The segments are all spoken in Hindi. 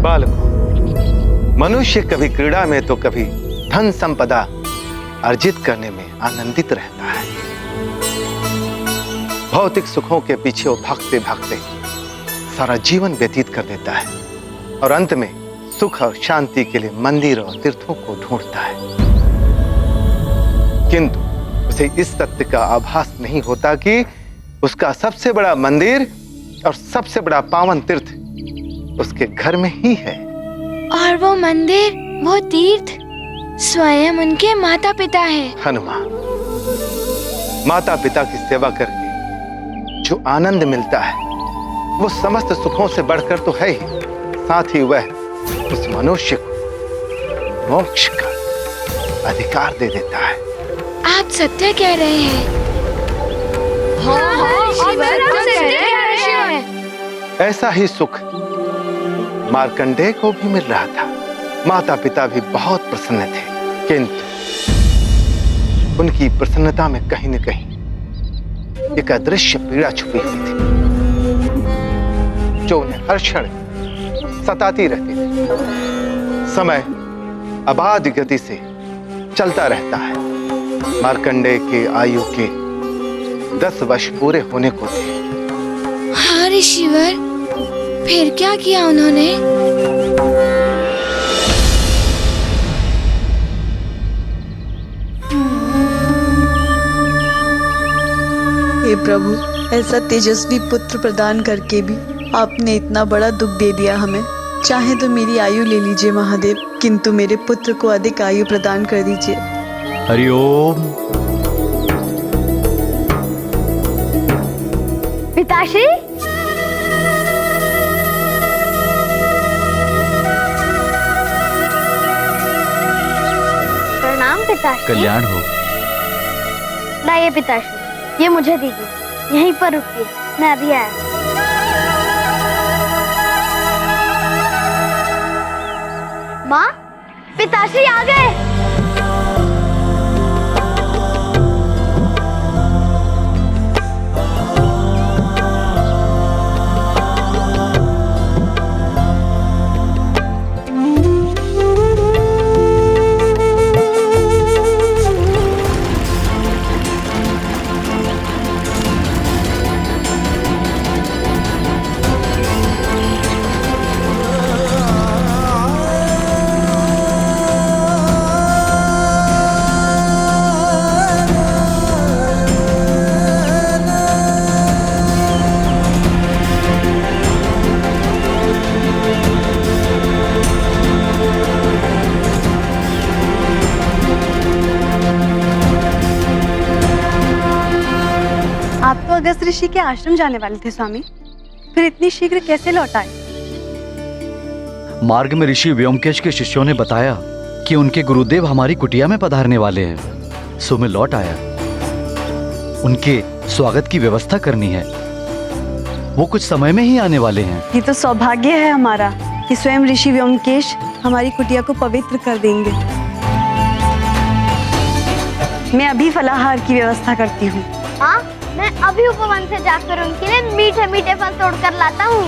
बालकों, मनुष्य कभी क्रीड़ा में तो कभी धन संपदा अर्जित करने में आनंदित रहता है। भौतिक सुखों के पीछे वो भागते भागते सारा जीवन व्यतीत कर देता है और अंत में सुख और शांति के लिए मंदिर और तीर्थों को ढूंढता है, किंतु उसे इस सत्य का आभास नहीं होता कि उसका सबसे बड़ा मंदिर और सबसे बड़ा पावन तीर्थ उसके घर में ही है। और वो मंदिर, वो तीर्थ स्वयं उनके माता पिता है। हनुमान, माता पिता की सेवा करके जो आनंद मिलता है वो समस्त सुखों से बढ़कर तो है ही, साथ ही वह उस मनुष्य को मोक्ष का अधिकार दे देता है। आप सत्य कह रहे हैं। ऐसा ही सुख मार्कंडेय को भी मिल रहा था। माता पिता भी बहुत प्रसन्न थे, किंतु उनकी प्रसन्नता में कहीं न कहीं एक अदृश्य पीड़ा छुपी हुई थी जो उन्हें हर क्षण सताती रहती थी। समय अबाध गति से चलता रहता है। मार्कंडेय के आयु के 10 वर्ष पूरे होने को थे। हाँ ऋषिवर, फिर क्या किया उन्होंने? हे प्रभु, ऐसा तेजस्वी पुत्र प्रदान करके भी आपने इतना बड़ा दुख दे दिया हमें। चाहे तो मेरी आयु ले लीजिए महादेव, किंतु मेरे पुत्र को अधिक आयु प्रदान कर दीजिए। हरिओम। पिताश्री, प्रणाम पिताश्री। कल्याण हो। लाइए पिताश्री, ये मुझे दीजिए। यहीं पर रुकिए, मैं अभी आया। माँ, पिताश्री आ गए। आप तो अगस्त ऋषि के आश्रम जाने वाले थे स्वामी, फिर इतनी शीघ्र कैसे लौट आए? मार्ग में ऋषि व्योमकेश के शिष्यों ने बताया कि उनके गुरुदेव हमारी कुटिया में पधारने वाले हैं, सो मैं लौट आया। उनके स्वागत की व्यवस्था करनी है, वो कुछ समय में ही आने वाले हैं। ये तो सौभाग्य है हमारा कि स्वयं ऋषि व्योमकेश हमारी कुटिया को पवित्र कर देंगे। मैं अभी फलाहार की व्यवस्था करती हूँ। हाँ, मैं अभी उपवन से जाकर उनके लिए मीठे मीठे फल तोड़कर लाता हूँ।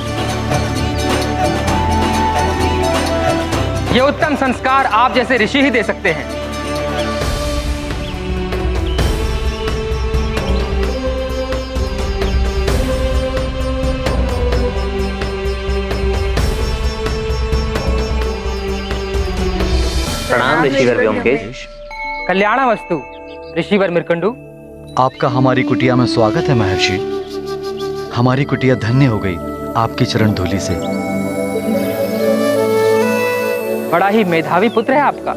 ये उत्तम संस्कार आप जैसे ऋषि ही दे सकते हैं। प्रणाम ऋषिवर व्योमकेश। कल्याणावस्तु ऋषिवर मृकंडू। आपका हमारी कुटिया में स्वागत है महर्षि। हमारी कुटिया धन्य हो गई आपकी चरण धूलि से। बड़ा ही मेधावी पुत्र है आपका।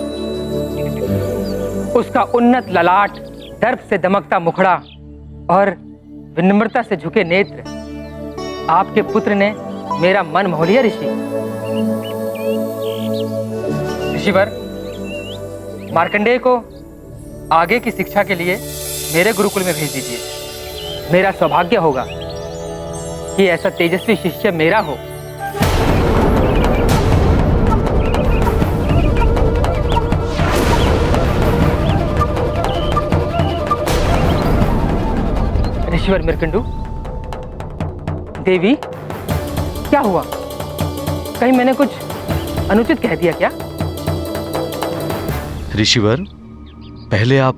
उसका उन्नत ललाट, दर्प से दमकता मुखड़ा और विनम्रता से झुके नेत्र, आपके पुत्र ने मेरा मन मोह लिया ऋषि। ऋषिवर, मार्कंडेय को आगे की शिक्षा के लिए मेरे गुरुकुल में भेज दीजिए। मेरा सौभाग्य होगा कि ऐसा तेजस्वी शिष्य मेरा हो। ऋषिवर मृकंडू, देवी, क्या हुआ? कहीं मैंने कुछ अनुचित कह दिया क्या? ऋषिवर, पहले आप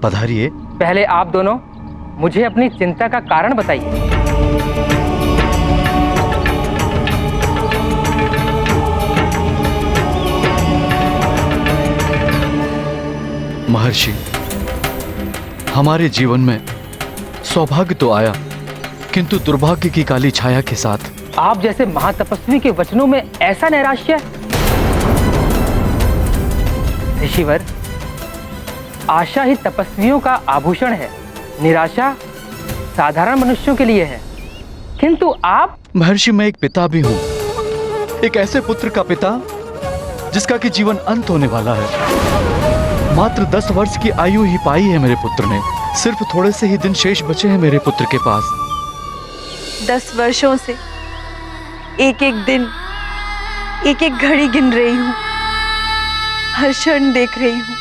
पधारिए। पहले आप दोनों मुझे अपनी चिंता का कारण बताइए। महर्षि, हमारे जीवन में सौभाग्य तो आया, किंतु दुर्भाग्य की काली छाया के साथ। आप जैसे महातपस्वी के वचनों में ऐसा नैराश्य? ऋषिवर, आशा ही तपस्वियों का आभूषण है, निराशा साधारण मनुष्यों के लिए है। किंतु आप? महर्षि, मैं एक पिता भी हूं, एक ऐसे पुत्र का पिता जिसका कि जीवन अंत होने वाला है। मात्र 10 वर्ष की आयु ही पाई है मेरे पुत्र ने। सिर्फ थोड़े से ही दिन शेष बचे हैं मेरे पुत्र के पास। 10 वर्षों से एक एक दिन, एक एक घड़ी गिन रही हूँ। हर क्षण देख रही हूँ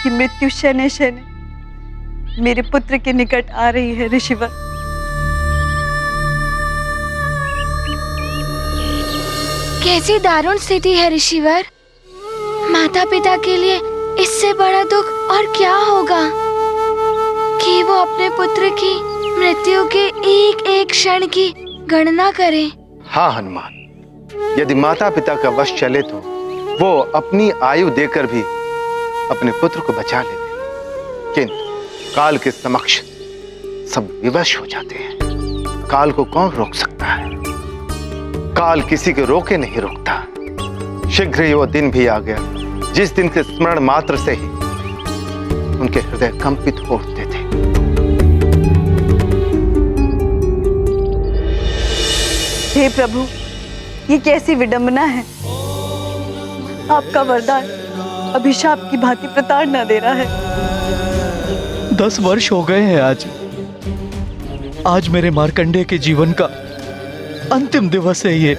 कि मृत्यु शनै शनै मेरे पुत्र के निकट आ रही है। ऋषिवर, कैसी दारुण स्थिति है ऋषिवर। माता पिता के लिए इससे बड़ा दुख और क्या होगा कि वो अपने पुत्र की मृत्यु के एक एक क्षण की गणना करें। हाँ हनुमान, यदि माता पिता का वश चले तो वो अपनी आयु देकर भी अपने पुत्र को बचा लेते, किंतु काल के समक्ष सब विवश हो जाते हैं। काल को कौन रोक सकता है? काल किसी को रोके नहीं रोकता। शीघ्र ही वो दिन भी आ गया जिस दिन के स्मरण मात्र से ही उनके हृदय कंपित हो उठते थे। हे प्रभु, ये कैसी विडंबना है। आपका वरदान अभिशाप की भांति प्रताड़ना दे रहा है। 10 वर्ष हो गए हैं आज मेरे मार्कंडेय के जीवन का अंतिम दिवस है ये।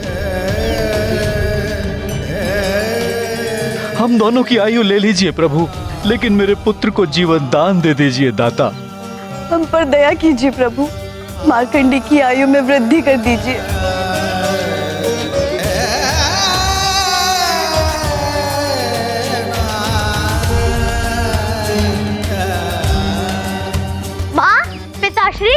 हम दोनों की आयु ले लीजिए प्रभु, लेकिन मेरे पुत्र को जीवन दान दे दीजिए दाता। हम पर दया कीजिए प्रभु, मार्कंडेय की आयु में वृद्धि कर दीजिए। माँ, पिताश्री,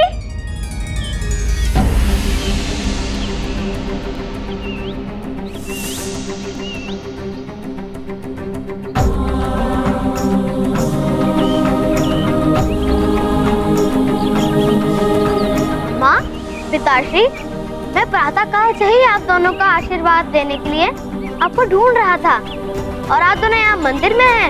पिताश्री, मैं प्रातःकाल से ही आप दोनों का आशीर्वाद देने के लिए आपको ढूंढ रहा था और आप दोनों यहाँ मंदिर में हैं।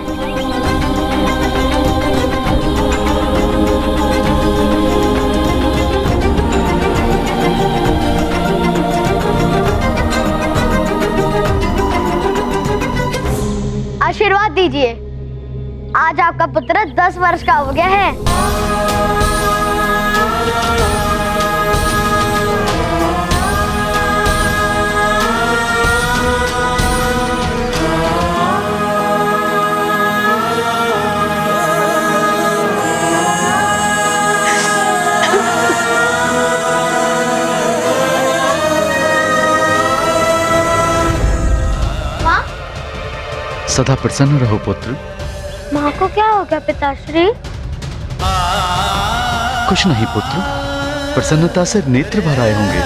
आशीर्वाद दीजिए। आज आपका पुत्र 10 वर्ष का हो गया है। सदा प्रसन्न रहो पुत्र। माँ को क्या हो गया पिताश्री? कुछ नहीं पुत्र, प्रसन्नता से नेत्र भर आए होंगे।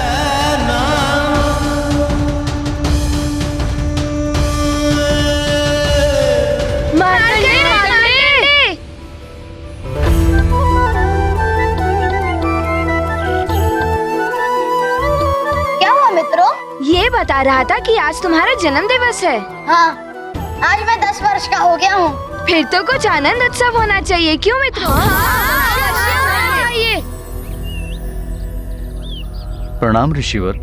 क्या हुआ मित्रों? ये बता रहा था कि आज तुम्हारा जन्म दिवस है। हाँ, आज मैं 10 वर्ष का हो गया हूँ। फिर तो कुछ आनंद उत्सव होना चाहिए, क्यों मित्रों? प्रणाम ऋषिवर।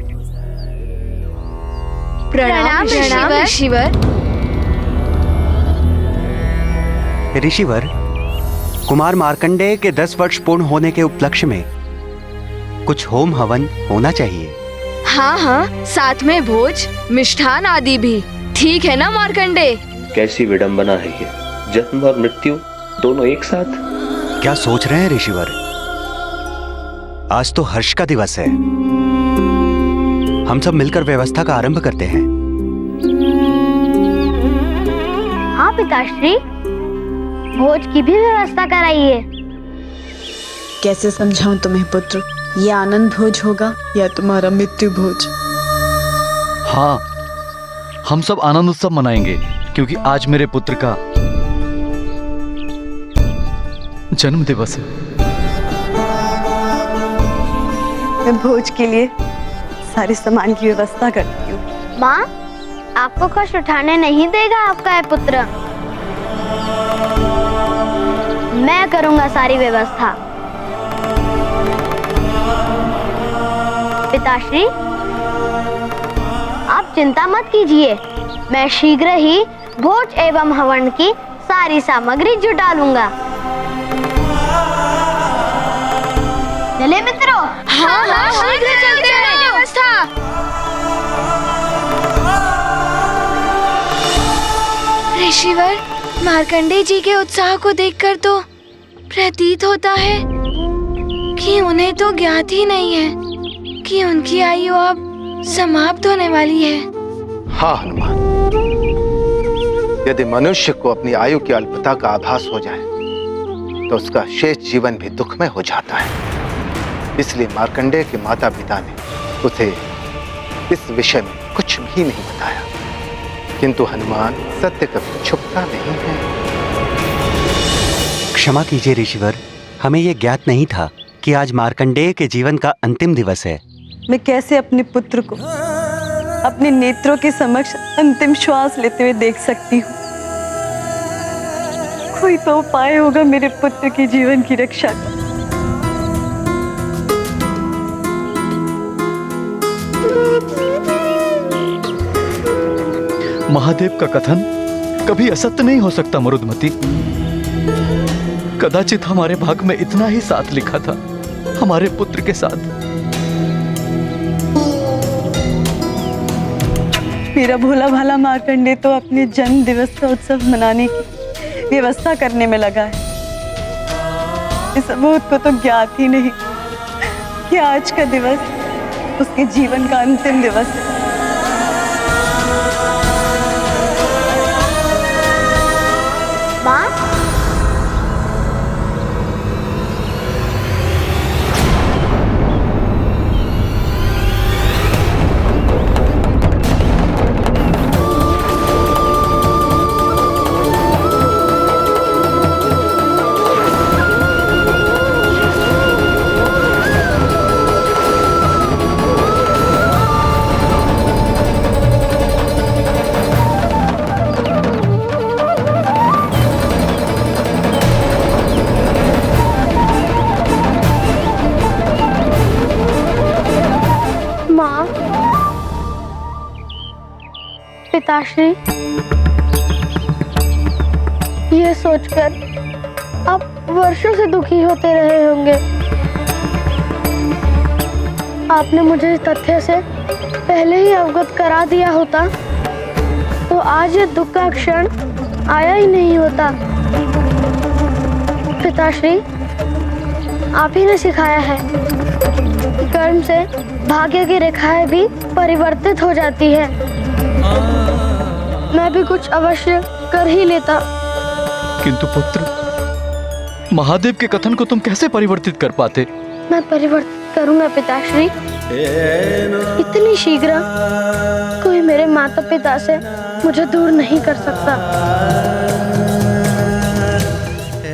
प्रणाम ऋषिवर। ऋषिवर, कुमार मार्कंडेय के 10 वर्ष पूर्ण होने के उपलक्ष्य में कुछ होम हवन होना चाहिए। हाँ हाँ, साथ में भोज, मिष्ठान आदि भी। ठीक है ना मार्कंडेय? कैसी विडंबना है ये, जन्म और मृत्यु दोनों एक साथ। क्या सोच रहे हैं ऋषिवर? आज तो हर्ष का दिवस है। हम सब मिलकर व्यवस्था का आरंभ करते हैं। हाँ पिताश्री, भोज की भी व्यवस्था कराइए। कैसे समझाऊं तुम्हें पुत्र, ये आनंद भोज होगा या तुम्हारा मृत्यु भोज? हाँ, हम सब आनंद उत्सव मनाएंगे क्योंकि आज मेरे पुत्र का जन्म दिवस है। मैं भोज के लिए सारे सामान की व्यवस्था करती हूँ। माँ, आपको कष्ट उठाने नहीं देगा आपका ये पुत्र। मैं करूंगा सारी व्यवस्था। पिताश्री, आप चिंता मत कीजिए, मैं शीघ्र ही भोज एवं हवन की सारी सामग्री जुटा लूंगा। चले मित्रों। हाँ, शीघ्र चलते हैं। व्यवस्था। ऋषिवर, मार्कंडेय जी के उत्साह को देखकर तो प्रतीत होता है कि उन्हें तो ज्ञात ही नहीं है कि उनकी आयु अब समाप्त होने वाली है। हाँ हनुमान, यदि मनुष्य को अपनी आयु की अल्पता का आभास हो जाए तो उसका शेष जीवन भी दुखमय हो जाता है। इसलिए मार्कंडेय के माता पिता ने उसे इस विषय में कुछ भी नहीं बताया। किंतु हनुमान, सत्य कभी छुपता नहीं है। क्षमा कीजिए ऋषिवर, हमें यह ज्ञात नहीं था कि आज मार्कंडेय के जीवन का अंतिम दिवस है। मैं कैसे अपने पुत्र को अपने नेत्रों के समक्ष अंतिम श्वास लेते हुए देख सकती हूँ? कोई तो उपाय होगा मेरे पुत्र के जीवन की रक्षा का। महादेव का कथन कभी असत्य नहीं हो सकता मरुदमती। कदाचित हमारे भाग में इतना ही साथ लिखा था हमारे पुत्र के साथ। मेरा भोला भाला मार्कंडेय तो अपने जन्म दिवस का उत्सव मनाने की व्यवस्था करने में लगा है। इस अबोध को तो ज्ञात ही नहीं कि आज का दिवस उसके जीवन का अंतिम दिवस है। माँ, पिताश्री, ये सोचकर आप वर्षों से दुखी होते रहे होंगे। आपने मुझे इस तथ्य से पहले ही अवगत करा दिया होता तो आज ये दुख का क्षण आया ही नहीं होता। पिताश्री, आप ही ने सिखाया है कर्म से भाग्य की रेखाएं भी परिवर्तित हो जाती है। मैं भी कुछ अवश्य कर ही लेता। किंतु पुत्र, महादेव के कथन को तुम कैसे परिवर्तित कर पाते? मैं परिवर्तित करूंगा पिताश्री। इतनी शीघ्र कोई मेरे माता पिता से मुझे दूर नहीं कर सकता।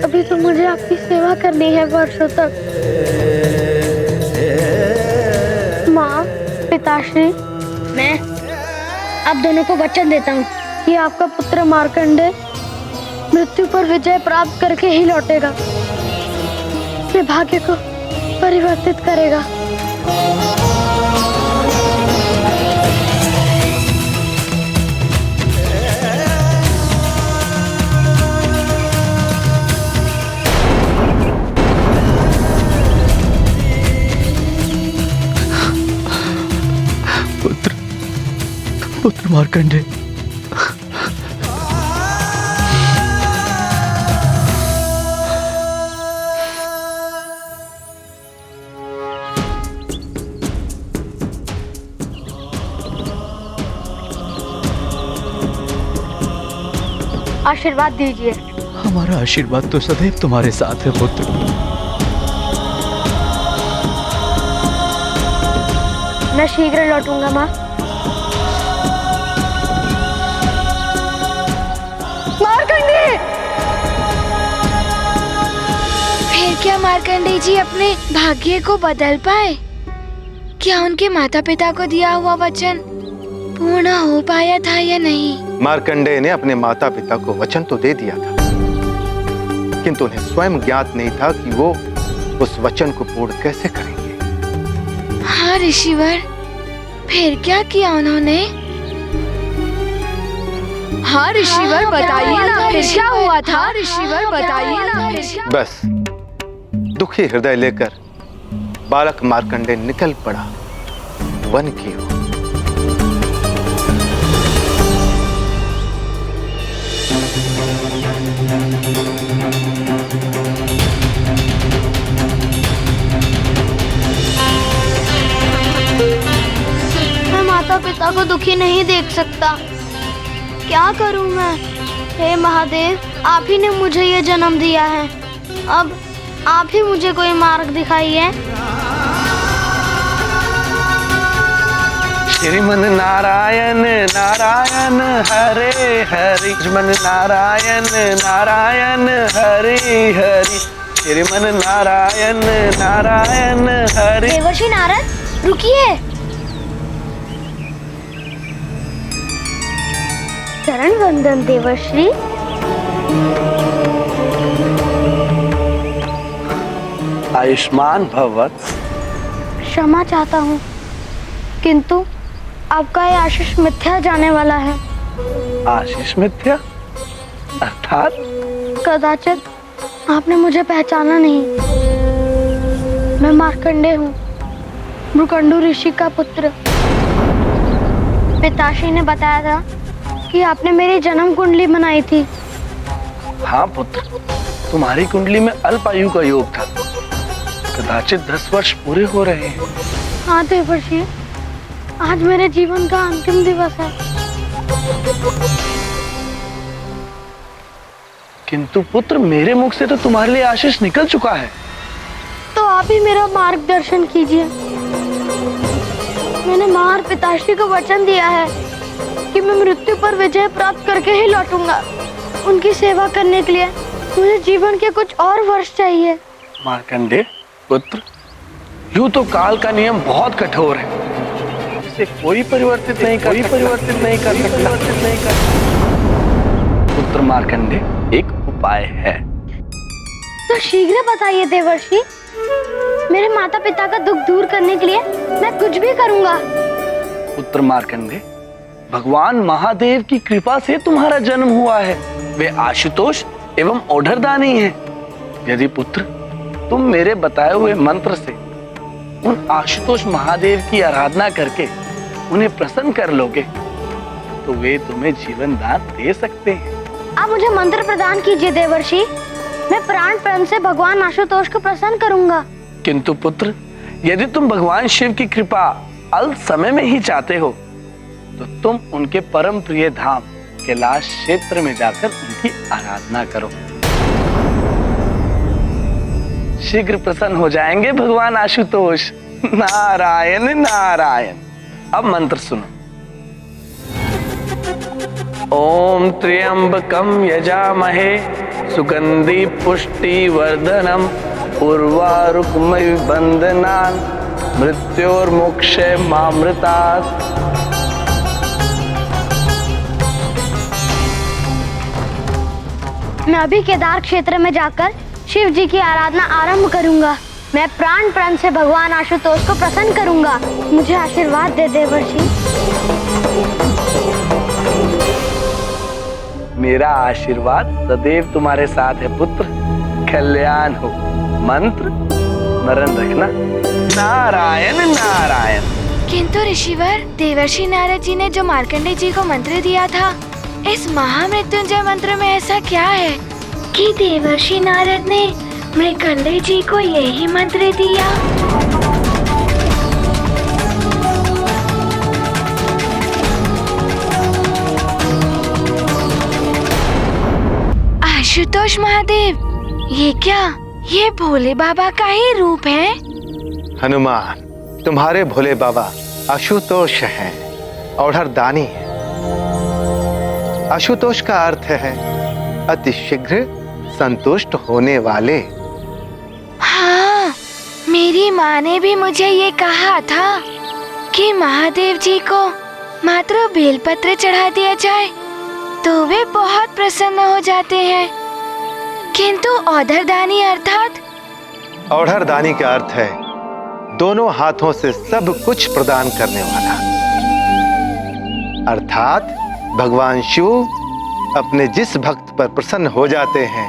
अभी तो मुझे आपकी सेवा करनी है वर्षों तक। माँ, पिताश्री, मैं आप दोनों को वचन देता हूँ कि आपका पुत्र मार्कंडेय मृत्यु पर विजय प्राप्त करके ही लौटेगा। अपने भाग्य को परिवर्तित करेगा। पुत्र मार्कंडेय, आशीर्वाद दीजिए। हमारा आशीर्वाद तो सदैव तुम्हारे साथ है पुत्र। मैं शीघ्र लौटूंगा माँ। मार्कंडे! फिर क्या मार्कंडे जी अपने भाग्य को बदल पाए? क्या उनके माता पिता को दिया हुआ वचन पूर्ण हो पाया था या नहीं? मार्कंडेय ने अपने माता पिता को वचन तो दे दिया था, किंतु उन्हें स्वयं ज्ञात नहीं था कि वो उस वचन को पूर्ण कैसे करेंगे। हाँ ऋषिवर, फिर क्या किया उन्होंने? हाँ ऋषिवर, बताइए ना फिर क्या हुआ था? ऋषिवर बताइए ना फिर क्या? बस दुखी हृदय लेकर बालक मार्कंडेय निकल पड़ा वन की ओर। मैं माता पिता को दुखी नहीं देख सकता। क्या करूं मैं? हे महादेव, आप ही ने मुझे ये जन्म दिया है। अब आप ही मुझे कोई मार्ग दिखाइए। श्रीमन नारायण नारायण हरे हरि, श्रीमन नारायण नारायण हरे हरि, श्रीमन नारायण नारायण हरे। देवर्षि नारद, रुकिए। चरण वंदन देवर्षि। आयुष्मान भव वत्स। क्षमा चाहता हूँ, किंतु आपका ये आशीष मिथ्या जाने वाला है। आशीष मिथ्या अर्थात? कदाचित आपने मुझे पहचाना नहीं। मैं मार्कंडेय हूँ, मृकंडू ऋषि का पुत्र। पिताश्री ने बताया था कि आपने मेरी जन्म कुंडली बनाई थी। हाँ पुत्र, तुम्हारी कुंडली में अल्प आयु का योग था। कदाचित 10 वर्ष पूरे हो रहे हैं। हाँ देवर्षि, आज मेरे जीवन का अंतिम दिवस है। किंतु पुत्र, मेरे मुख से तो तुम्हारे लिए आशीष निकल चुका है। तो आप ही मेरा मार्गदर्शन कीजिए। मैंने माँ और पिताश्री को वचन दिया है कि मैं मृत्यु पर विजय प्राप्त करके ही लौटूंगा। उनकी सेवा करने के लिए मुझे जीवन के कुछ और वर्ष चाहिए। मार्कंडेय पुत्र, यूं तो काल का नियम बहुत कठोर है, इसे कोई परिवर्तित नहीं कर सकता। पुत्र मार्कंडेय, एक उपाय है। तो शीघ्र बताइए देवर्षि। मेरे माता पिता का दुख दूर करने के लिए मैं कुछ भी करूंगा। पुत्र मार्कंडेय, भगवान महादेव की कृपा से तुम्हारा जन्म हुआ है। वे आशुतोष एवं ओढ़रदानी हैं। यदि पुत्र तुम मेरे बताए हुए मंत्र से उन आशुतोष महादेव की आराधना करके उन्हें प्रसन्न कर लोगे, तो वे तुम्हें जीवन दान दे सकते हैं। आप मुझे मंत्र प्रदान कीजिए देवर्षि। मैं प्राण प्रण से भगवान आशुतोष को प्रसन्न करूंगा। किंतु पुत्र, यदि तुम भगवान शिव की कृपा अल्प समय में ही चाहते हो, तो तुम उनके परम प्रिय धाम कैलाश क्षेत्र में जाकर उनकी आराधना करो। शीघ्र प्रसन्न हो जाएंगे भगवान आशुतोष। नारायण नारायण। अब मंत्र सुनो। ओम त्र्यंबकम यजामहे सुगंधि पुष्टि वर्धनम उर्वारुकमय बंधनान मृत्योर्मोक्षे मामृतात्। मैं अभी केदार क्षेत्र में जाकर शिव जी की आराधना आरंभ करूंगा। मैं प्राण प्रण से भगवान आशुतोष को प्रसन्न करूंगा। मुझे आशीर्वाद दे देवर्षि। मेरा आशीर्वाद सदैव तुम्हारे साथ है पुत्र। कल्याण हो। मंत्र स्मरण रखना। नारायण नारायण। किंतु ऋषिवर, देवर्षि नारद जी ने जो मार्कंडेय जी को मंत्र दिया था, इस महामृत्युंजय मंत्र में ऐसा क्या है कि देवर्षि नारद ने मार्कंडेय जी को यही मंत्र दिया? आशुतोष महादेव, ये क्या? ये भोले बाबा का ही रूप है। हनुमान, तुम्हारे भोले बाबा आशुतोष हैं, औढ़रदानी है। आशुतोष का अर्थ है अति शीघ्र संतुष्ट होने वाले। हाँ, मेरी माँ ने भी मुझे ये कहा था कि महादेव जी को मात्र बेलपत्र चढ़ा दिया जाए तो वे बहुत प्रसन्न हो जाते हैं, किंतु औढ़रदानी अर्थात? औढ़रदानी का अर्थ है दोनों हाथों से सब कुछ प्रदान करने वाला, अर्थात भगवान शिव अपने जिस भक्त पर प्रसन्न हो जाते हैं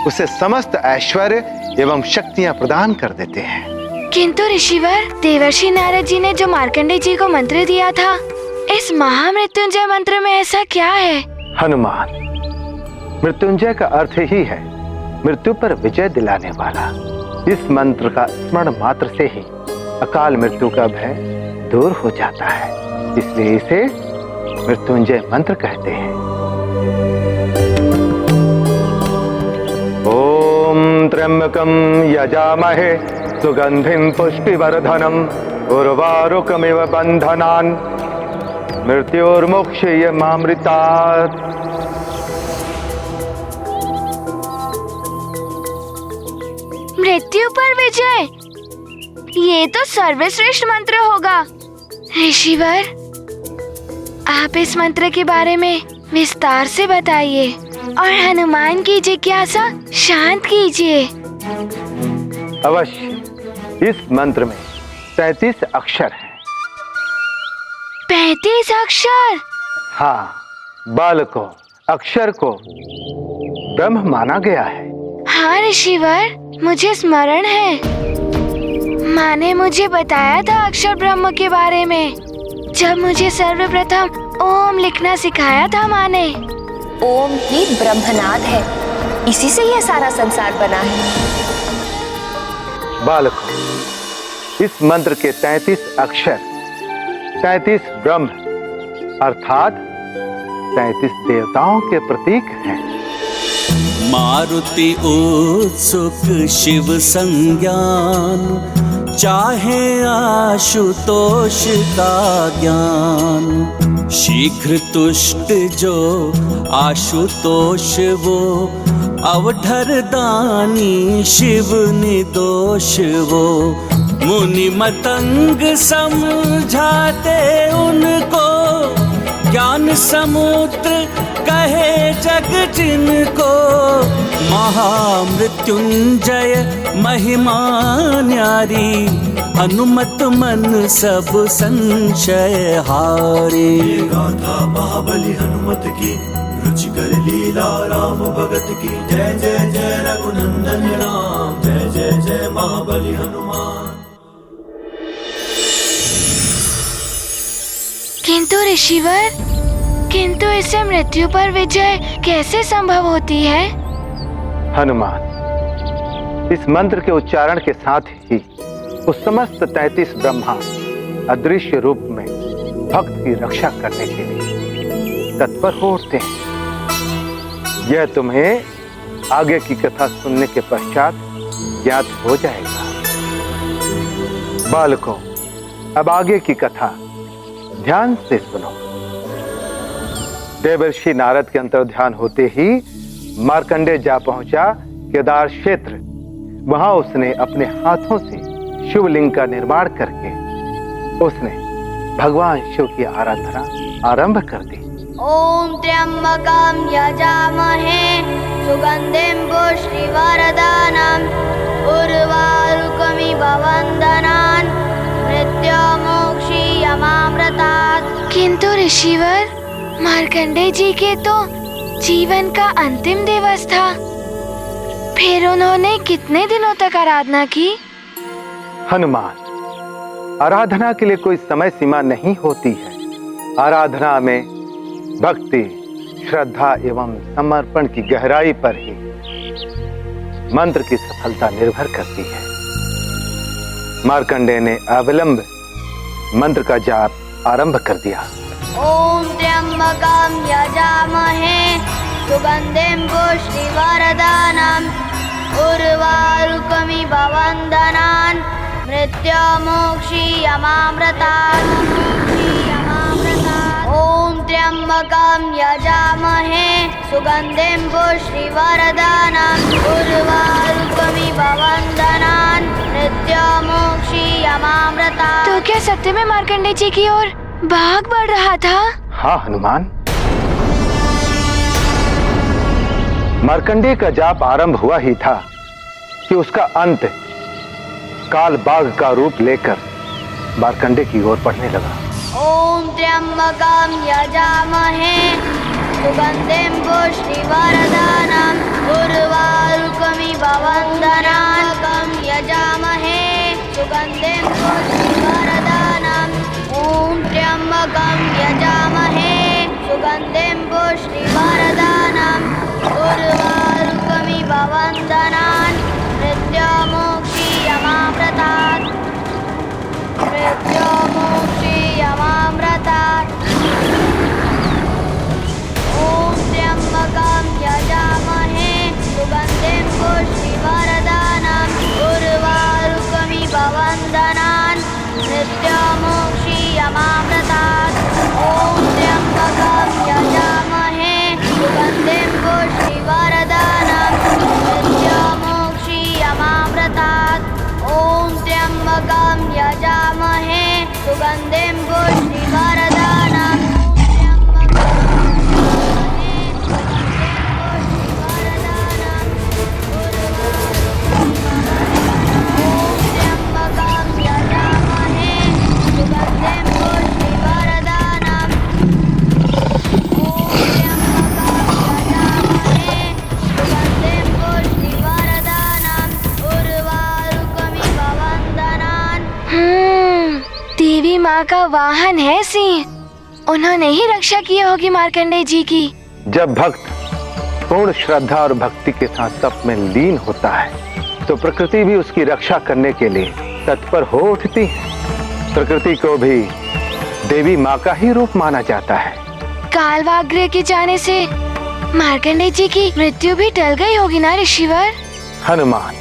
उसे समस्त ऐश्वर्य एवं शक्तियां प्रदान कर देते हैं। किंतु ऋषिवर, देवर्षि नारद जी ने जो मार्कंडेय जी को मंत्र दिया था, इस महामृत्युंजय मंत्र में ऐसा क्या है? हनुमान, मृत्युंजय का अर्थ ही है मृत्यु पर विजय दिलाने वाला। इस मंत्र का स्मरण मात्र से ही अकाल मृत्यु का भय दूर हो जाता है, इसलिए इसे मृत्युंजय मंत्र कहते हैं। ओम त्र्यंबकम यजामहे सुगंधिम पुष्टिवर्धनम उर्वारुकमिव बंधनान मृत्योर्मुक्षयमामृतात्। मृत्यु पर विजय, ये तो सर्वश्रेष्ठ मंत्र होगा। ऋषिवर, आप इस मंत्र के बारे में विस्तार से बताइए और हनुमान की जिज्ञासा शांत कीजिए। अवश्य। इस मंत्र में 33 अक्षर हैं। 35 अक्षर? हाँ, बाल को, अक्षर को ब्रह्म माना गया है। हाँ ऋषिवर, मुझे स्मरण है, माँ ने मुझे बताया था अक्षर ब्रह्म के बारे में, जब मुझे सर्वप्रथम ओम लिखना सिखाया था माँ ने। ओम ही ब्रह्मनाद है, इसी से यह सारा संसार बना है। बालकों, इस मंत्र के 33 अक्षर 33 ब्रह्म अर्थात 33 देवताओं के प्रतीक हैं। मारुति उत्सुक शिव संज्ञान, चाहे आशुतोष का ज्ञान। शीघ्र तुष्ट जो आशुतोष वो, अवधरदानी शिव निर्दोष वो। मुनि मतंग समझाते उनको, ज्ञान समुद्र कहे जग जिनको। महामृत्युंजय महिमा न्यारी, हनुमत मन सब संशय हारे। गाथा महाबली हनुमत की, रुचिकर लीला राम भगत की। जय जय जय रघुनंदन राम, जय जय जय महाबली हनुमान। किंतु ऋषिवर, किंतु इससे मृत्यु पर विजय कैसे संभव होती है? हनुमान, इस मंत्र के उच्चारण के साथ ही उस समस्त 33 ब्रह्मा अदृश्य रूप में भक्त की रक्षा करने के लिए तत्पर हो उठते हैं। यह तुम्हें आगे की कथा सुनने के पश्चात ज्ञात हो जाएगा। बालकों, अब आगे की कथा ध्यान से सुनो। देवर्षि नारद के अंतर्ध्यान होते ही मार्कंडेय जा पहुंचा केदार क्षेत्र। वहां उसने अपने हाथों से शिवलिंग का निर्माण करके उसने भगवान शिव की आराधना आरंभ कर दी। ओम त्र्यंबकम यजामहे सुगंधिम पुष्टिवर्धनम उर्वारुकमिव बंधनान् मृत्योर्मुक्षयमामृतात्। किंतु ऋषिवर, मार्कंडेय जी के तो जीवन का अंतिम दिवस था, फिर उन्होंने कितने दिनों तक आराधना की? हनुमान, आराधना के लिए कोई समय सीमा नहीं होती है। आराधना में भक्ति, श्रद्धा एवं समर्पण की गहराई पर ही मंत्र की सफलता निर्भर करती है। मार्कंडेय ने अविलंब मंत्र का जाप आरंभ कर दिया। ओम त्र्यंबकम यजामहे सुगन्धिं पुष्टिवर्धनम् उर्वारुकमिव वन्दनान् मृत्युमोक्षीयमामृतात् ॐ त्र्यम्बकं यजामहे सुगन्धिं पुष्टिवर्धनम् उर्वारुकमिव वन्दनान् मृत्युमोक्षीयमामृतात्। तो क्या सत्य में मार्कंडेय जी की ओर भाग बढ़ रहा था? हाँ हनुमान, मार्कंडेय का जाप आरंभ हुआ ही था कि उसका अंत काल बाघ का रूप लेकर मार्कंडेय की ओर बढ़ने लगा। ॐ त्र्यम्बकं यजामहे सुगन्धिं पुष्टिवर्धनम् उर्वारुकमिव वन्दनान् यजामहे सुगन्धिं पुष्टिवर्धनम् ॐ त्र्यम्बकं यजामहे सुगन्धिं पुष्टिवर्धनम् उर्वारुकमिव वन्दनान् मृत्युमोक्षीयमामृतात् मृत्युमोक्षीयमामृतात् ॐ त्र्यम्बकं यजामहे सुगन्धिं पुष्टिवर्धनम् उर्वारुकमिव वन्दनान् मृत्युमोक्षीयमामृतात् ॐ त्र्यम्बकं यजामहे सुगन्धिं पुष्टिवर्धनम् मृत्युमोक्षीयमामृतात् ॐ त्र्यम्बकं यजामहे सुगन्धिं पुष्टिवर्धनम् देवी माँ का वाहन है सिंह, उन्होंने ही रक्षा की होगी मार्कंडेय जी की। जब भक्त पूर्ण श्रद्धा और भक्ति के साथ तप में लीन होता है तो प्रकृति भी उसकी रक्षा करने के लिए तत्पर हो उठती है। प्रकृति को भी देवी माँ का ही रूप माना जाता है। कालवाग्र के जाने से मार्कंडेय जी की मृत्यु भी टल गई होगी ना ऋषिवर? हनुमान,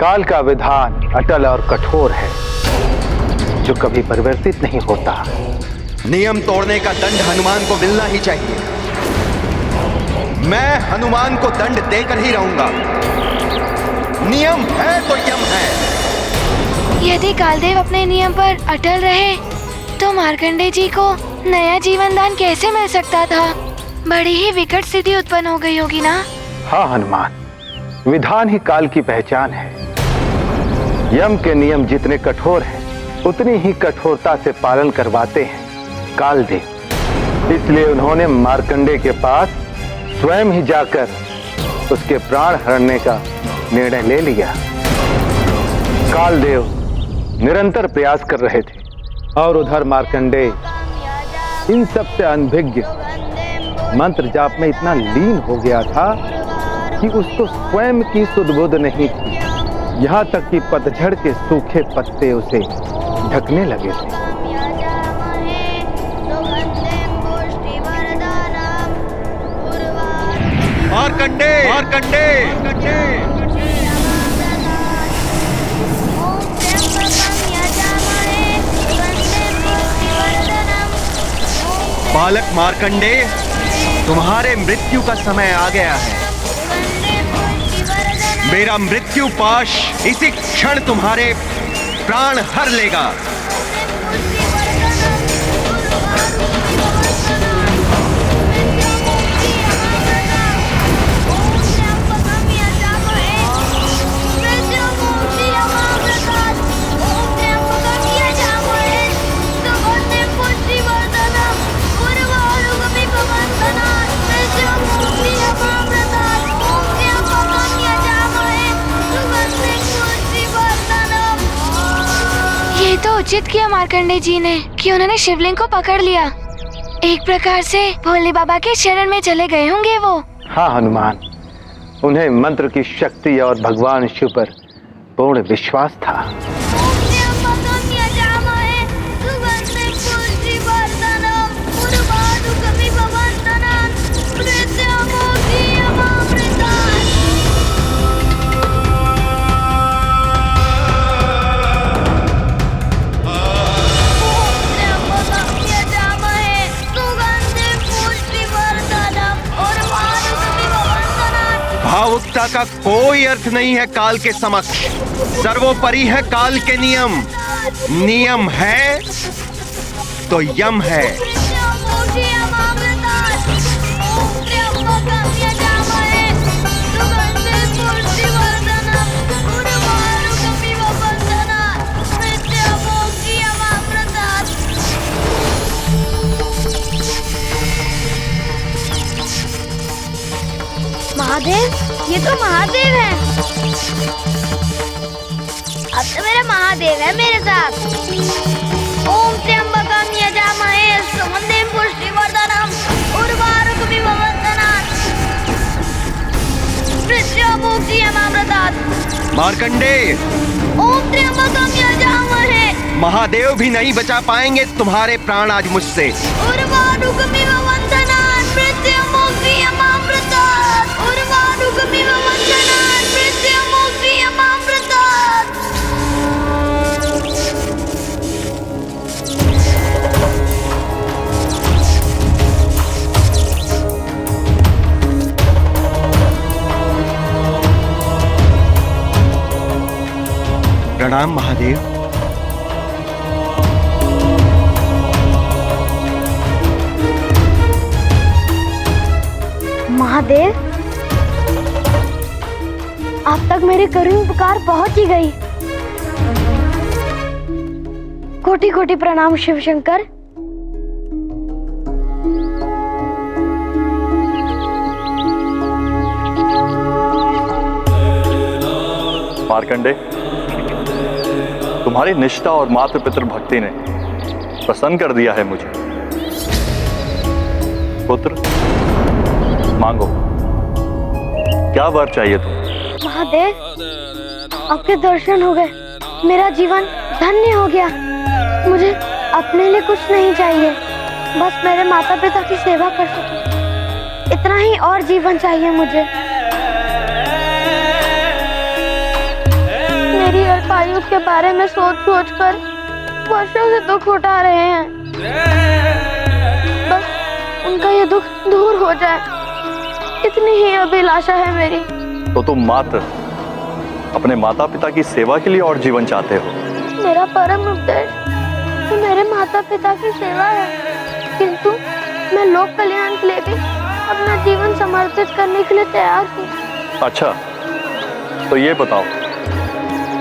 काल का विधान अटल और कठोर है जो कभी परिवर्तित नहीं होता। नियम तोड़ने का दंड हनुमान को मिलना ही चाहिए। मैं हनुमान को दंड देकर ही रहूंगा। नियम है तो यम है। यदि कालदेव अपने नियम पर अटल रहे तो मार्कंडेय जी को नया जीवन दान कैसे मिल सकता था? बड़ी ही विकट स्थिति उत्पन्न हो गई होगी ना? हाँ हनुमान, विधान ही काल की पहचान है। यम के नियम जितने कठोर हैं उतनी ही कठोरता से पालन करवाते हैं कालदेव। इसलिए उन्होंने मार्कंडेय के पास स्वयं ही जाकर उसके प्राण हरने का निर्णय ले लिया। कालदेव निरंतर प्रयास कर रहे थे और उधर मार्कंडेय इन सब से अनभिज्ञ मंत्र जाप में इतना लीन हो गया था कि उसको स्वयं की सुध-बुध नहीं थी। यहाँ तक कि पतझड़ के सूखे पत्ते उसे ढकने लगे थे। मार्कंडेय, मार्कंडेय, बालक मार्कंडेय, तुम्हारे मृत्यु का समय आ गया है। मेरा मृत्यु पाश इसी क्षण तुम्हारे प्राण हर लेगा। ये तो उचित किया मार्कंडेय जी ने कि उन्होंने शिवलिंग को पकड़ लिया। एक प्रकार से भोले बाबा के शरण में चले गए होंगे वो। हाँ हनुमान, उन्हें मंत्र की शक्ति और भगवान शिव पर पूर्ण विश्वास था। भावुकता का कोई अर्थ नहीं है काल के समक्ष। सर्वोपरि है काल के नियम। नियम है तो यम है। महादेव, ये तो महादेव है। अब तो मेरा महादेव है मेरे साथ। ओम त्र्यंबकम यजामहे सुगंधिं पुष्टिवर्धनम् उर्वारुकमिव बन्धनात् मृत्युमुक्षीयमामृतात्। मार्कंडेय, ओम त्र्यंबकम यजामहे। महादेव भी नहीं बचा पाएंगे तुम्हारे प्राण आज मुझसे। उर्वारुकमिव बन्धनात् मृत्युमुक्षीयमामृतात्। उर्वारुकमिव बन्धनात् मृत्युमुक्षीयमामृतात्। प्रणाम महादेव। महादेव, आप तक मेरी करुण पुकार पहुंच ही गई। कोटि कोटि प्रणाम शिव शंकर। मार्कंडे, तुम्हारी निष्ठा और मातृ पितृ भक्ति ने प्रसन्न कर दिया है मुझे। पुत्र, मांगो, क्या वर चाहिए तुम? महादेव, आपके दर्शन हो गए, मेरा जीवन धन्य हो गया। मुझे अपने लिए कुछ नहीं चाहिए, बस मेरे माता पिता की सेवा कर सकूं, इतना ही और जीवन चाहिए मुझे। मेरी अल्पायु के बारे में सोच सोच कर वर्षों से दुख उठा रहे हैं। बस उनका ये दुख दूर हो जाए, इतनी ही अभिलाषा है मेरी। तो तुम मात्र अपने माता पिता की सेवा के लिए और जीवन चाहते हो? मेरा परम उद्देश्य तो मेरे माता पिता की सेवा है, किंतु मैं लोक कल्याण के लिए भी अपना जीवन समर्पित करने के लिए तैयार हूँ। अच्छा, तो ये बताओ,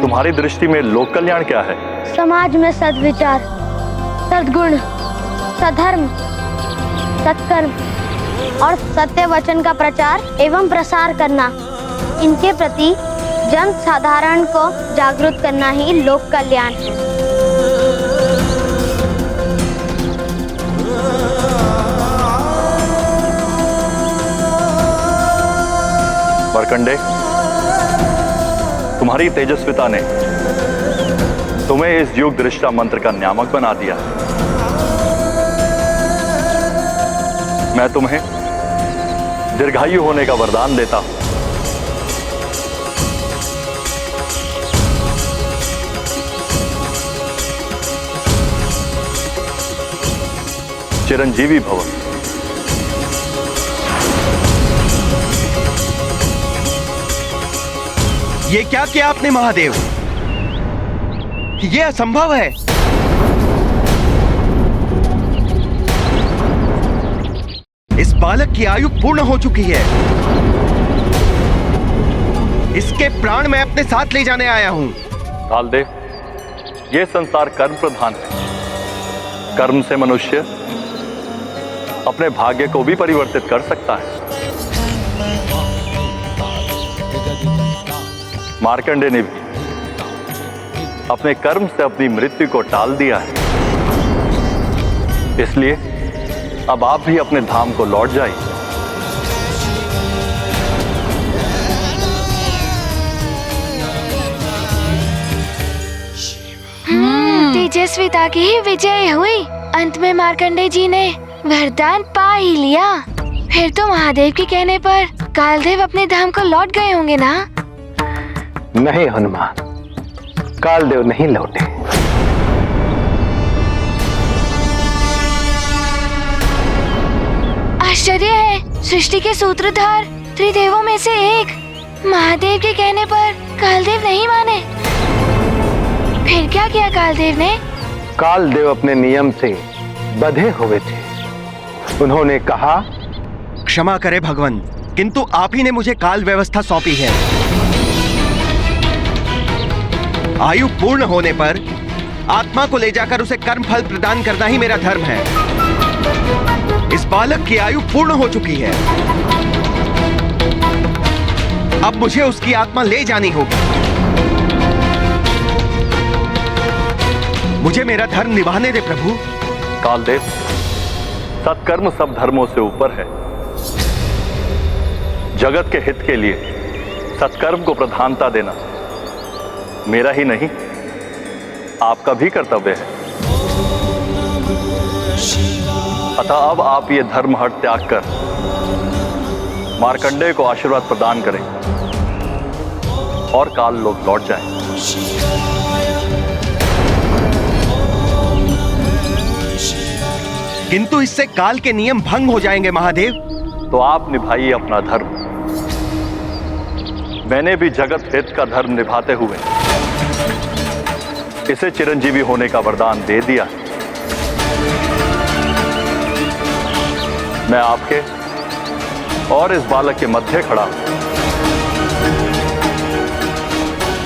तुम्हारी दृष्टि में लोक कल्याण क्या है? समाज में सद्विचार, सद्गुण, सधर्म, सत्कर्म और सत्य वचन का प्रचार एवं प्रसार करना, इनके प्रति जन साधारण को जागरूक करना ही लोक कल्याण है। मार्कंडे, तुम्हारी तेजस्विता ने तुम्हें इस युग दृष्टा मंत्र का नियामक बना दिया। मैं तुम्हें दीर्घायु होने का वरदान देता हूं। चिरंजीवी भव। ये क्या किया आपने महादेव? ये असंभव है। इस बालक की आयु पूर्ण हो चुकी है। इसके प्राण मैं अपने साथ ले जाने आया हूं। कालदेव, ये संसार कर्म प्रधान है। कर्म से मनुष्य अपने भाग्य को भी परिवर्तित कर सकता है। मार्कंडे ने भी अपने कर्म से अपनी मृत्यु को टाल दिया है, इसलिए अब आप भी अपने धाम को लौट जाइए। तेजस्विता की ही विजय हुई। अंत में मार्कंडे जी ने वरदान पा ही लिया। फिर तो महादेव के कहने पर कालदेव अपने धाम को लौट गए होंगे ना? नहीं हनुमान, कालदेव नहीं लौटे। आश्चर्य है, सृष्टि के सूत्रधार त्रिदेवों में से एक महादेव के कहने पर कालदेव नहीं माने। फिर क्या किया कालदेव ने? कालदेव अपने नियम से बंधे हुए थे। उन्होंने कहा, क्षमा करे भगवान, किंतु आप ही ने मुझे काल व्यवस्था सौंपी है। आयु पूर्ण होने पर आत्मा को ले जाकर उसे कर्म फल प्रदान करना ही मेरा धर्म है। इस बालक की आयु पूर्ण हो चुकी है, अब मुझे उसकी आत्मा ले जानी होगी। मुझे मेरा धर्म निभाने दे प्रभु। कालदेव, सत्कर्म सब धर्मों से ऊपर है। जगत के हित के लिए सत्कर्म को प्रधानता देना मेरा ही नहीं, आपका भी कर्तव्य है। अतः अब आप ये धर्म हट त्याग कर मार्कंडेय को आशीर्वाद प्रदान करें और काल लोग लौट जाएं। किंतु इससे काल के नियम भंग हो जाएंगे महादेव। तो आप निभाइए अपना धर्म। मैंने भी जगत हित का धर्म निभाते हुए इसे चिरंजीवी होने का वरदान दे दिया। मैं आपके और इस बालक के मध्य खड़ा हूं।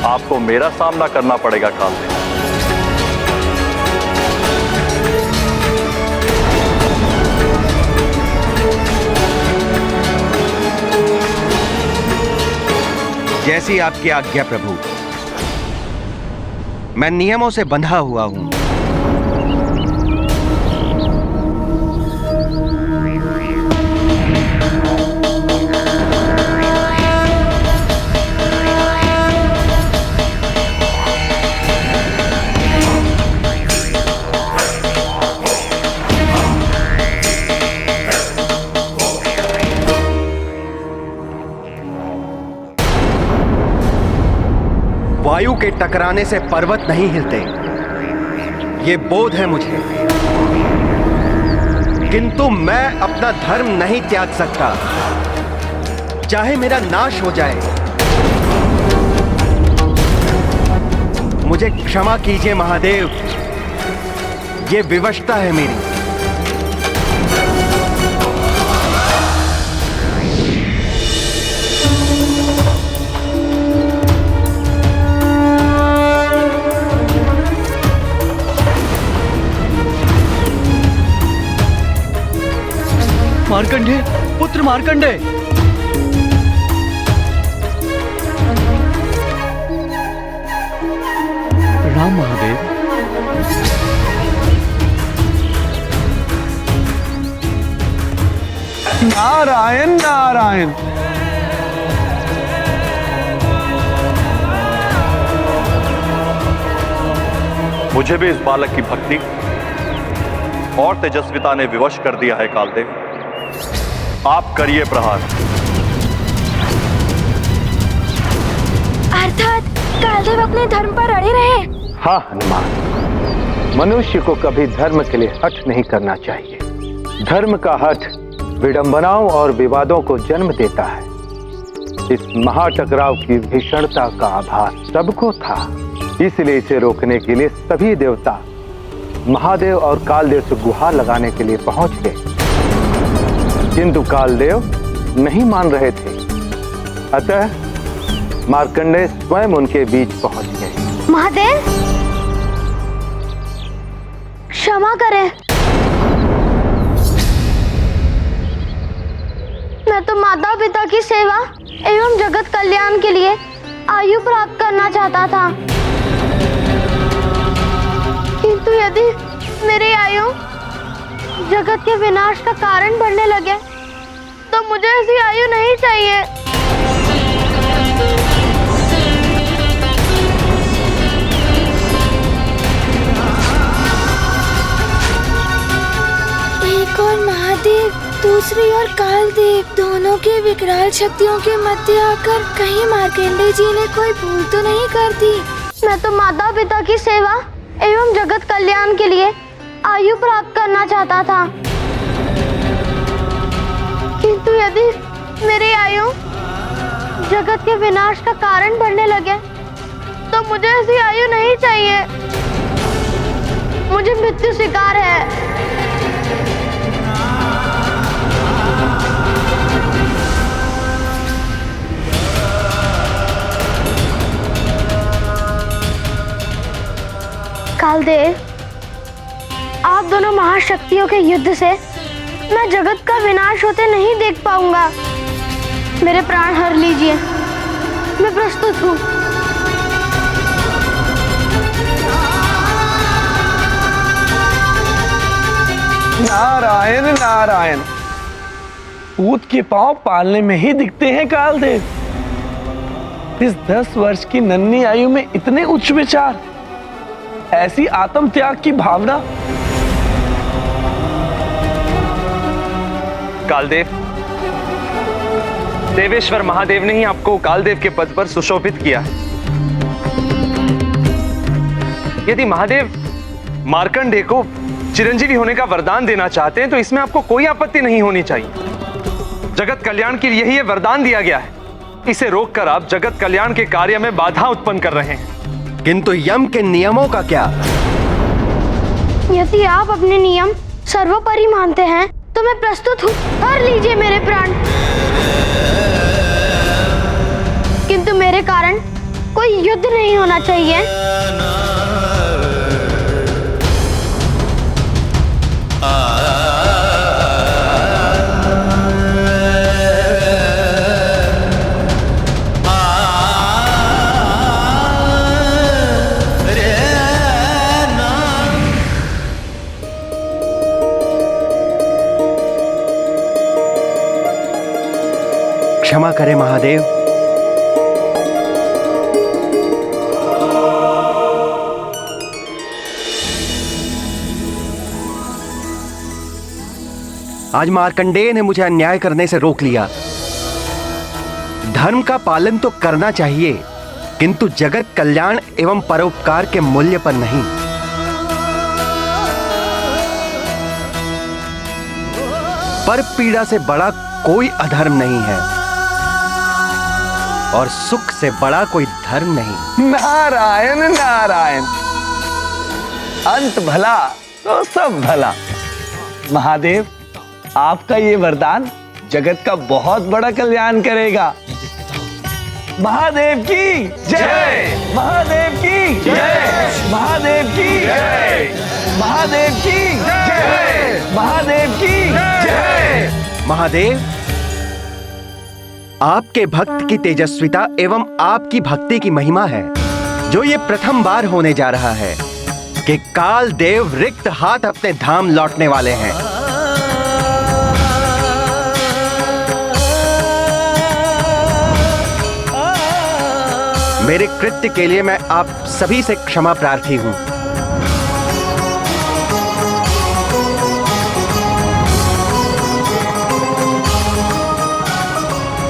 आपको मेरा सामना करना पड़ेगा कालदेव। जैसी आपकी आज्ञा प्रभु। मैं नियमों से बंधा हुआ हूं। वायु के टकराने से पर्वत नहीं हिलते, ये बोध है मुझे। किंतु मैं अपना धर्म नहीं त्याग सकता, चाहे मेरा नाश हो जाए। मुझे क्षमा कीजिए महादेव, ये विवशता है मेरी। मार्कंडेय, पुत्र मार्कंडेय। प्रणाम महादेव। नारायण नारायण। मुझे भी इस बालक की भक्ति और तेजस्विता ने विवश कर दिया है कालदेव। आप करिए प्रहार। अर्थात कालदेव अपने धर्म पर अड़े रहे। हाँ हनुमान, मनुष्य को कभी धर्म के लिए हठ नहीं करना चाहिए। धर्म का हठ विडंबनाओं और विवादों को जन्म देता है। इस महाटकराव की भीषणता का आभास सबको था, इसलिए इसे रोकने के लिए सभी देवता महादेव और कालदेव से गुहार लगाने के लिए पहुंच गए। किंतु कालदेव नहीं मान रहे थे, अतः मार्कंडेय स्वयं उनके बीच पहुंच गए। महादेव, क्षमा करें। मैं तो माता पिता की सेवा एवं जगत कल्याण के लिए आयु प्राप्त करना चाहता था, किंतु यदि मेरी आयु जगत के विनाश का कारण बनने लगे तो मुझे ऐसी आयु नहीं चाहिए। एक और महादेव, दूसरी ओर कालदेव, दोनों के विकराल शक्तियों के मध्य आकर कहीं मार्कंडेय जी ने कोई भूल तो नहीं कर दी। मैं तो माता पिता की सेवा एवं जगत कल्याण के लिए आयु प्राप्त करना चाहता था, किंतु यदि मेरी आयु जगत के विनाश का कारण बनने लगे तो मुझे ऐसी आयु नहीं चाहिए। मुझे मृत्यु स्वीकार है। कालदेव, आप दोनों महाशक्तियों के युद्ध से मैं जगत का विनाश होते नहीं देख पाऊंगा। मेरे प्राण हर लीजिए, मैं प्रस्तुत हूँ। नारायण नारायण, ऊंट के पांव पालने में ही दिखते हैं कालदेव। इस 10 वर्ष की नन्ही आयु में इतने उच्च विचार, ऐसी आत्म त्याग की भावना। कालदेव, देवेश्वर महादेव ने ही आपको कालदेव के पद पर सुशोभित किया है। यदि महादेव मार्कंडेय को चिरंजीवी होने का वरदान देना चाहते हैं तो इसमें आपको कोई आपत्ति नहीं होनी चाहिए। जगत कल्याण के लिए यही ये वरदान दिया गया है। इसे रोककर आप जगत कल्याण के कार्य में बाधा उत्पन्न कर रहे हैं। किंतु यम के नियमों का क्या? यदि आप अपने नियम सर्वोपरि मानते हैं तो मैं प्रस्तुत हूँ। हर लीजिए मेरे प्राण। किंतु मेरे कारण कोई युद्ध नहीं होना चाहिए। क्षमा करें महादेव। आज मार्कंडेय ने मुझे अन्याय करने से रोक लिया। धर्म का पालन तो करना चाहिए, किंतु जगत कल्याण एवं परोपकार के मूल्य पर नहीं। पर पीड़ा से बड़ा कोई अधर्म नहीं है और सुख से बड़ा कोई धर्म नहीं। नारायण नारायण, अंत भला तो सब भला। महादेव, आपका ये वरदान जगत का बहुत बड़ा कल्याण करेगा। महादेव की जय, महादेव की जय, महादेव की जय, महादेव की जय, महादेव की जय। महादेव, आपके भक्त की तेजस्विता एवं आपकी भक्ति की महिमा है जो ये प्रथम बार होने जा रहा है कि काल देव रिक्त हाथ अपने धाम लौटने वाले हैं। मेरे कृत्य के लिए मैं आप सभी से क्षमा प्रार्थी हूं।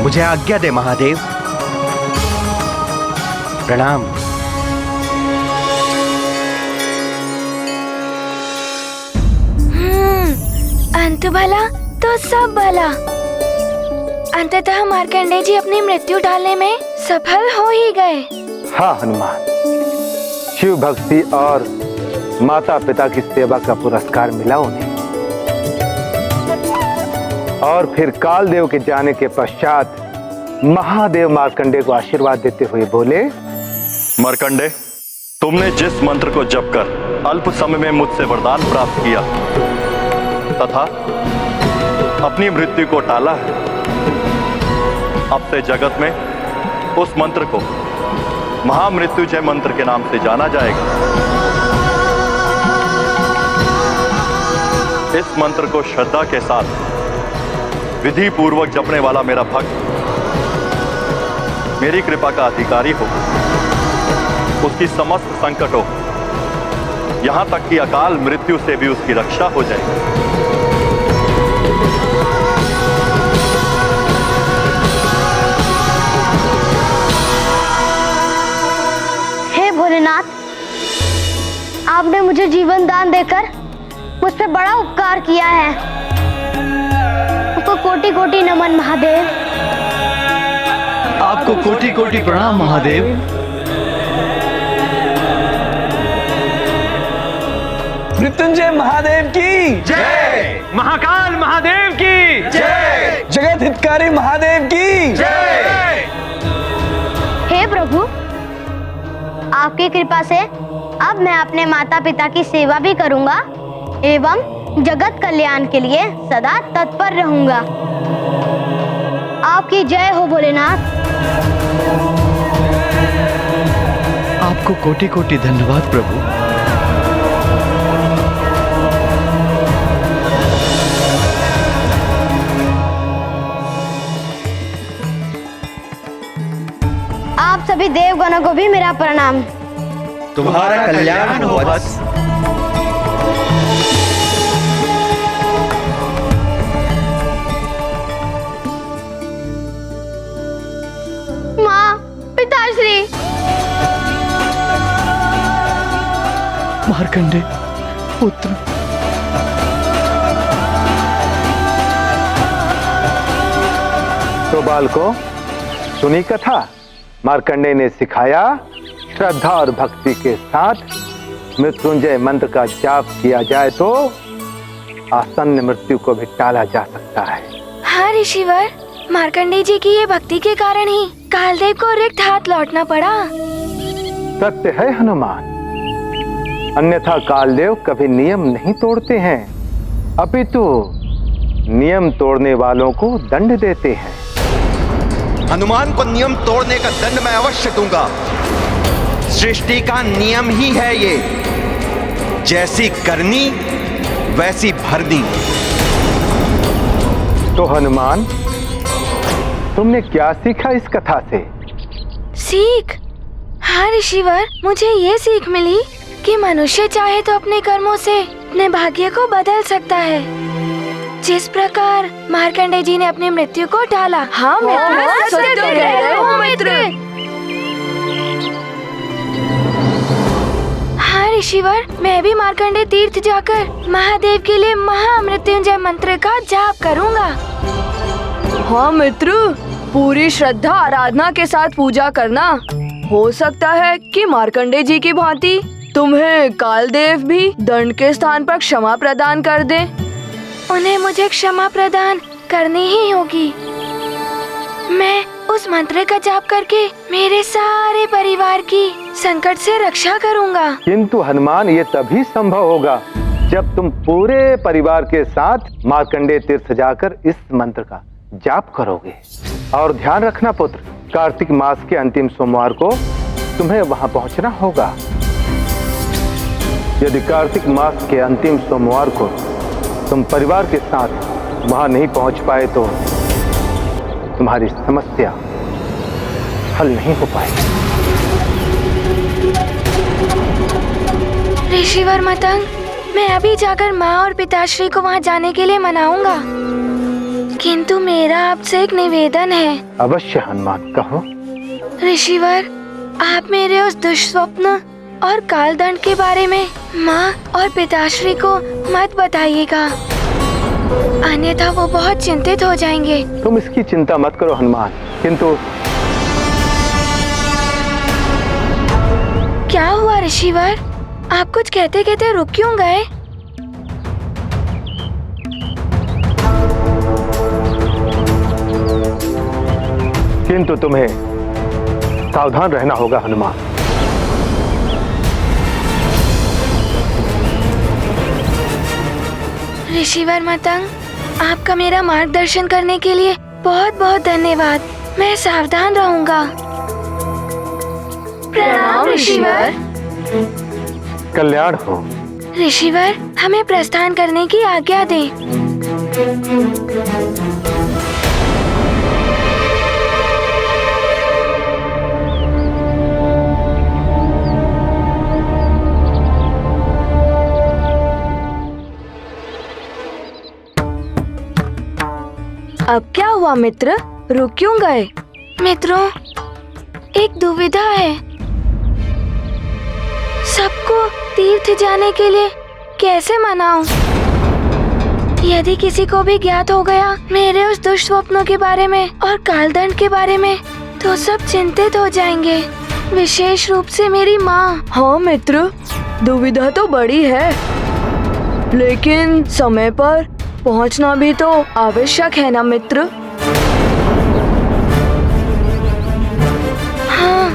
मुझे आज्ञा दे महादेव। प्रणाम। अंत भला तो सब भला। अंततः मार्कंडेय जी अपनी मृत्यु टालने में सफल हो ही गए। हाँ हनुमान, शिव भक्ति और माता पिता की सेवा का पुरस्कार मिला उन्हें। और फिर कालदेव के जाने के पश्चात महादेव मार्कंडेय को आशीर्वाद देते हुए बोले, मार्कंडेय, तुमने जिस मंत्र को जप कर अल्प समय में मुझसे वरदान प्राप्त किया तथा अपनी मृत्यु को टाला है, अब से जगत में उस मंत्र को महामृत्युंजय मंत्र के नाम से जाना जाएगा। इस मंत्र को श्रद्धा के साथ विधि पूर्वक जपने वाला मेरा भक्त मेरी कृपा का अधिकारी हो, उसकी समस्त संकटों, यहां तक कि अकाल मृत्यु से भी उसकी रक्षा हो जाएगी। हे भोलेनाथ, आपने मुझे जीवन दान देकर मुझ पे बड़ा उपकार किया है। आपको कोटि कोटि नमन महादेव। आपको कोटि कोटि प्रणाम महादेव। मृत्युंजय महादेव की जय। महाकाल महादेव की जय। जगत हितकारी महादेव की जय। हे प्रभु, आपकी कृपा से अब मैं अपने माता पिता की सेवा भी करूंगा एवं जगत कल्याण के लिए सदा तत्पर रहूंगा। आपकी जय हो भोलेनाथ। आपको कोटि कोटि धन्यवाद प्रभु। आप सभी देवगणों को भी मेरा प्रणाम। तुम्हारा कल्याण हो बस। माँ, पिताश्री। मार्कंडे पुत्र। तो बालकों, सुनी कथा। मार्कंडे ने सिखाया श्रद्धा और भक्ति के साथ मृत्युंजय मंत्र का जाप किया जाए तो आसन्न मृत्यु को भी टाला जा सकता है। हाँ ऋषिवर, मार्कंडे जी की ये भक्ति के कारण ही कालदेव को रिक्त हाथ लौटना पड़ा। सत्य है हनुमान, अन्यथा कालदेव कभी नियम नहीं तोड़ते हैं, अपितु नियम तोड़ने वालों को दंड देते हैं। हनुमान को नियम तोड़ने का दंड मैं अवश्य दूंगा। सृष्टि का नियम ही है ये, जैसी करनी वैसी भरनी। तो हनुमान, तुमने क्या सीखा इस कथा से? सीख? हाँ ऋषिवर, मुझे ये सीख मिली कि मनुष्य चाहे तो अपने कर्मों से अपने भाग्य को बदल सकता है, जिस प्रकार मार्कंडे जी ने अपनी मृत्यु को टाला। हाँ मित्र, सत्य कह रहे हो मित्र। हाँ ऋषिवर, मैं भी मार्कंडे तीर्थ जाकर महादेव के लिए महामृत्युंजय मंत्र का जाप करूंगा। हाँ मित्र, पूरी श्रद्धा आराधना के साथ पूजा करना। हो सकता है कि मार्कंडे जी की भांति तुम्हें कालदेव भी दंड के स्थान पर क्षमा प्रदान कर दे। उन्हें मुझे क्षमा प्रदान करनी ही होगी। मैं उस मंत्र का जाप करके मेरे सारे परिवार की संकट से रक्षा करूंगा। किंतु हनुमान, ये तभी संभव होगा जब तुम पूरे परिवार के साथ मार्कंडे तीर्थ जाकर इस मंत्र का जाप करोगे। और ध्यान रखना पुत्र, कार्तिक मास के अंतिम सोमवार को तुम्हें वहां पहुंचना होगा। यदि कार्तिक मास के अंतिम सोमवार को तुम परिवार के साथ वहां नहीं पहुंच पाए तो तुम्हारी समस्या हल नहीं हो पाएगी। ऋषिवर मतंग, मैं अभी जाकर माँ और पिताश्री को वहाँ जाने के लिए मनाऊंगा, किंतु मेरा आपसे एक निवेदन है। अवश्य हनुमान, कहो। ऋषिवर, आप मेरे उस दुष्स्वप्न और कालदंड के बारे में माँ और पिताश्री को मत बताइएगा, अन्यथा वो बहुत चिंतित हो जाएंगे। तुम इसकी चिंता मत करो हनुमान, किंतु क्या हुआ ऋषिवर? आप कुछ कहते कहते रुक क्यों गए? किंतु तुम्हें सावधान रहना होगा हनुमान। ऋषिवर मतंग, आपका मेरा मार्गदर्शन करने के लिए बहुत बहुत धन्यवाद। मैं सावधान रहूंगा। प्रणाम ऋषिवर। कल्याण हो। ऋषिवर, हमें प्रस्थान करने की आज्ञा दें। अब क्या हुआ मित्र, रुक क्यों गए? मित्रों, एक दुविधा है। सबको तीर्थ जाने के लिए कैसे मनाऊं? यदि किसी को भी ज्ञात हो गया मेरे उस दुष्स्वप्नों के बारे में और कालदंड के बारे में, तो सब चिंतित हो जाएंगे, विशेष रूप से मेरी माँ। हाँ मित्र, दुविधा तो बड़ी है, लेकिन समय पर पहुंचना भी तो आवश्यक है ना मित्र। हाँ,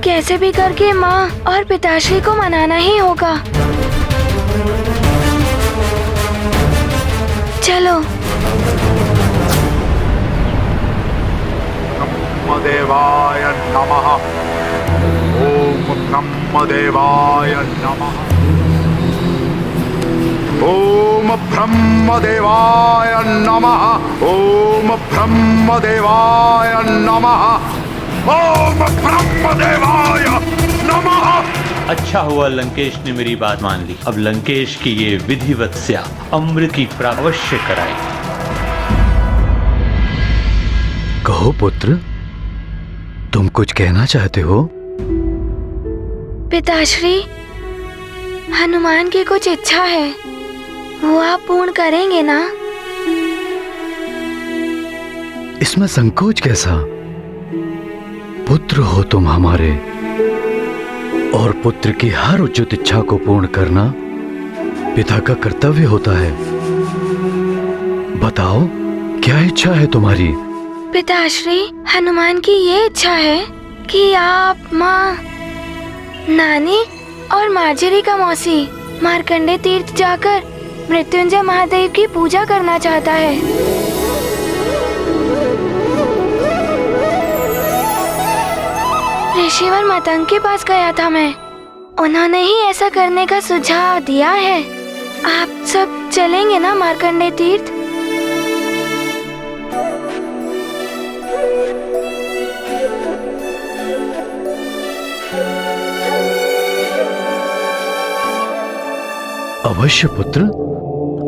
कैसे भी करके माँ और पिताश्री को मनाना ही होगा। चलो। ब्रह्मदेवाय नमः। ओम ब्रह्मदेवाय नमः। ओम ब्रह्मदेवाय नमः। ओम ब्रह्मदेवाय नमः। ओम ब्रह्मदेवाय नमः। अच्छा हुआ लंकेश ने मेरी बात मान ली। अब लंकेश की ये विधिवत से अमृत की प्राप्ति अवश्य कराए। कहो पुत्र, तुम कुछ कहना चाहते हो? पिताश्री, हनुमान की कुछ इच्छा है, वो आप पूर्ण करेंगे ना? इसमें संकोच कैसा? पुत्र हो तुम हमारे, और पुत्र की हर उचित इच्छा को पूर्ण करना पिता का कर्तव्य होता है। बताओ, क्या इच्छा है तुम्हारी? पिताश्री, हनुमान की ये इच्छा है कि आप माँ, नानी और मार्जरी का मौसी मार्कंडे तीर्थ जाकर मृत्युंजय महादेव की पूजा करना चाहता है। ऋषिवर मतंग के पास गया था मैं, उन्होंने ही ऐसा करने का सुझाव दिया है। आप सब चलेंगे ना मार्कंडे तीर्थ? अवश्य पुत्र।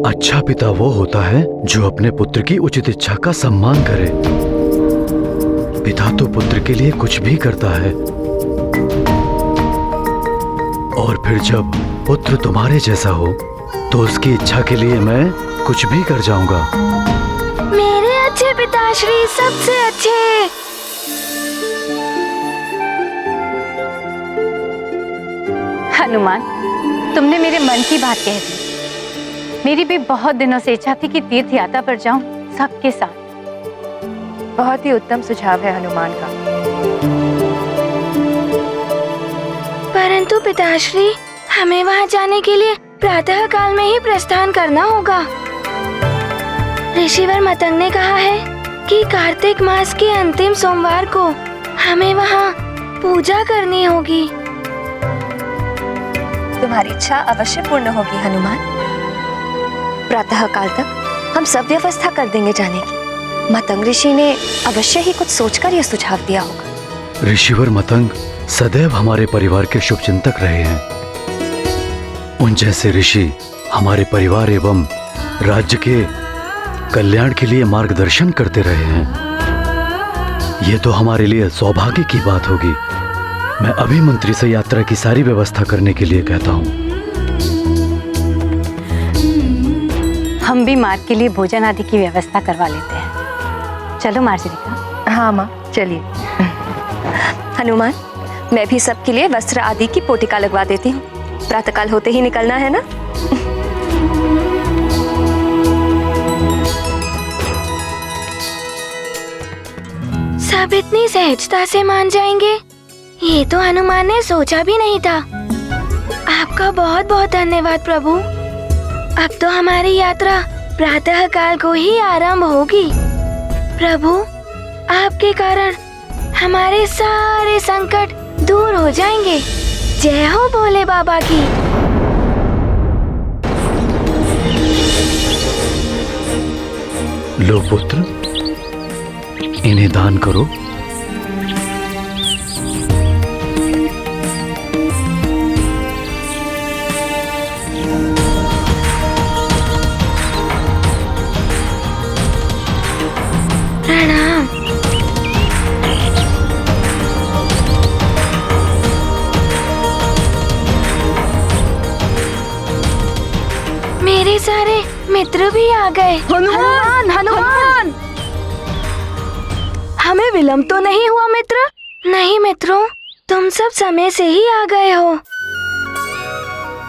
अच्छा पिता वो होता है जो अपने पुत्र की उचित इच्छा का सम्मान करे। पिता तो पुत्र के लिए कुछ भी करता है, और फिर जब पुत्र तुम्हारे जैसा हो तो उसकी इच्छा के लिए मैं कुछ भी कर जाऊंगा। मेरे अच्छे पिताश्री, सबसे अच्छे। हनुमान, तुमने मेरे मन की बात कह दी। मेरी भी बहुत दिनों से इच्छा थी कि तीर्थ यात्रा पर जाऊं सबके साथ। बहुत ही उत्तम सुझाव है हनुमान का। परंतु पिताश्री, हमें वहां जाने के लिए प्रातः काल में ही प्रस्थान करना होगा। ऋषिवर मतंग ने कहा है कि कार्तिक मास के अंतिम सोमवार को हमें वहां पूजा करनी होगी। तुम्हारी इच्छा अवश्य पूर्ण होगी हनुमान। प्रातः काल तक हम सब व्यवस्था कर देंगे जाने की। मतंग ऋषि ने अवश्य ही कुछ सोचकर यह सुझाव दिया होगा। ऋषिवर मतंग सदैव हमारे परिवार के शुभचिंतक रहे हैं। उन जैसे ऋषि हमारे परिवार एवं राज्य के कल्याण के लिए मार्गदर्शन करते रहे हैं। ये तो हमारे लिए सौभाग्य की बात होगी। मैं अभी मंत्री से यात्रा की सारी व्यवस्था करने के लिए कहता हूँ। हम भी मार्ग के लिए भोजन आदि की व्यवस्था करवा लेते हैं। चलो मार्जरी। हाँ माँ, चलिए। हनुमान, मैं भी सबके लिए वस्त्र आदि की पोटिका लगवा देती हूँ। प्रातःकाल होते ही निकलना है ना? सब इतनी सहजता से मान जाएंगे, ये तो हनुमान ने सोचा भी नहीं था। आपका बहुत बहुत धन्यवाद प्रभु। अब तो हमारी यात्रा प्रातः काल को ही आरंभ होगी। प्रभु, आपके कारण हमारे सारे संकट दूर हो जाएंगे। जय हो भोले बाबा की। लो पुत्र, इन्हें दान करो। प्रणाम। मेरे सारे मित्र भी आ गए। हनुमान, हनुमान, हमें विलंब तो नहीं हुआ मित्र? नहीं मित्रों, तुम सब समय से ही आ गए हो।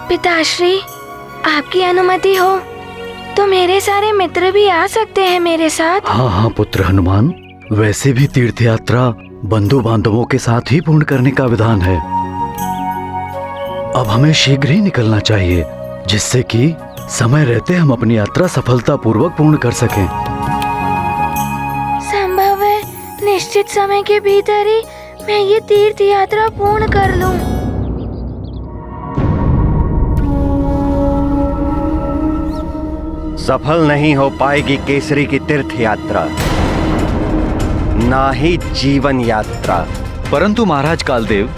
पिताश्री, आपकी अनुमति हो तो मेरे सारे मित्र भी आ सकते हैं मेरे साथ। हाँ हाँ पुत्र हनुमान, वैसे भी तीर्थ यात्रा बंधु बांधवों के साथ ही पूर्ण करने का विधान है। अब हमें शीघ्र ही निकलना चाहिए, जिससे कि समय रहते हम अपनी यात्रा सफलतापूर्वक पूर्ण कर सकें। संभव है निश्चित समय के भीतर ही मैं ये तीर्थ यात्रा पूर्ण कर लूं। सफल नहीं हो पाएगी केसरी की तीर्थ यात्रा, ना ही जीवन यात्रा। परंतु महाराज कालदेव,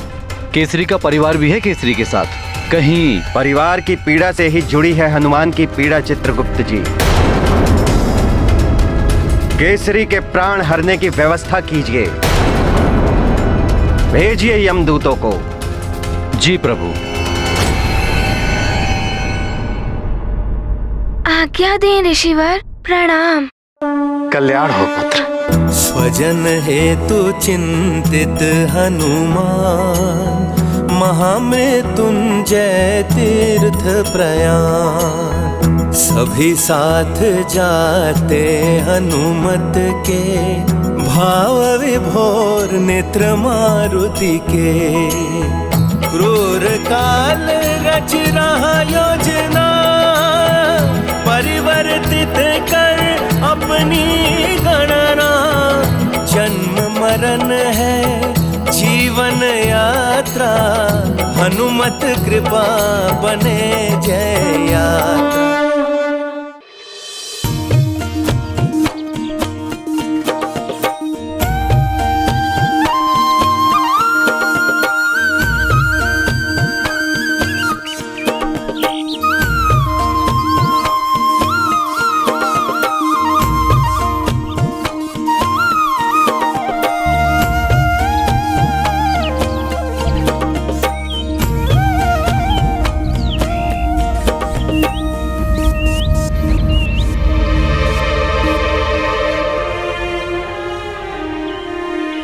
केसरी का परिवार भी है केसरी के साथ, कहीं परिवार की पीड़ा से ही जुड़ी है हनुमान की पीड़ा। चित्रगुप्त जी, केसरी के प्राण हरने की व्यवस्था कीजिए, भेजिए यमदूतों को। जी प्रभु। आज्ञा दें ऋषिवर, प्रणाम। कल्याण हो पुत्र। स्वजन हेतु चिंतित हनुमान, महामृत्युंजय तीर्थ प्रयाण। सभी साथ जाते हनुमत के, भाव विभोर नेत्र मारुति के। क्रूर काल रच रहा योजना, परिवर्तित कर अपनी गणना। जन्म मरण है जीवन यात्रा, हनुमत कृपा बने जय यात्रा।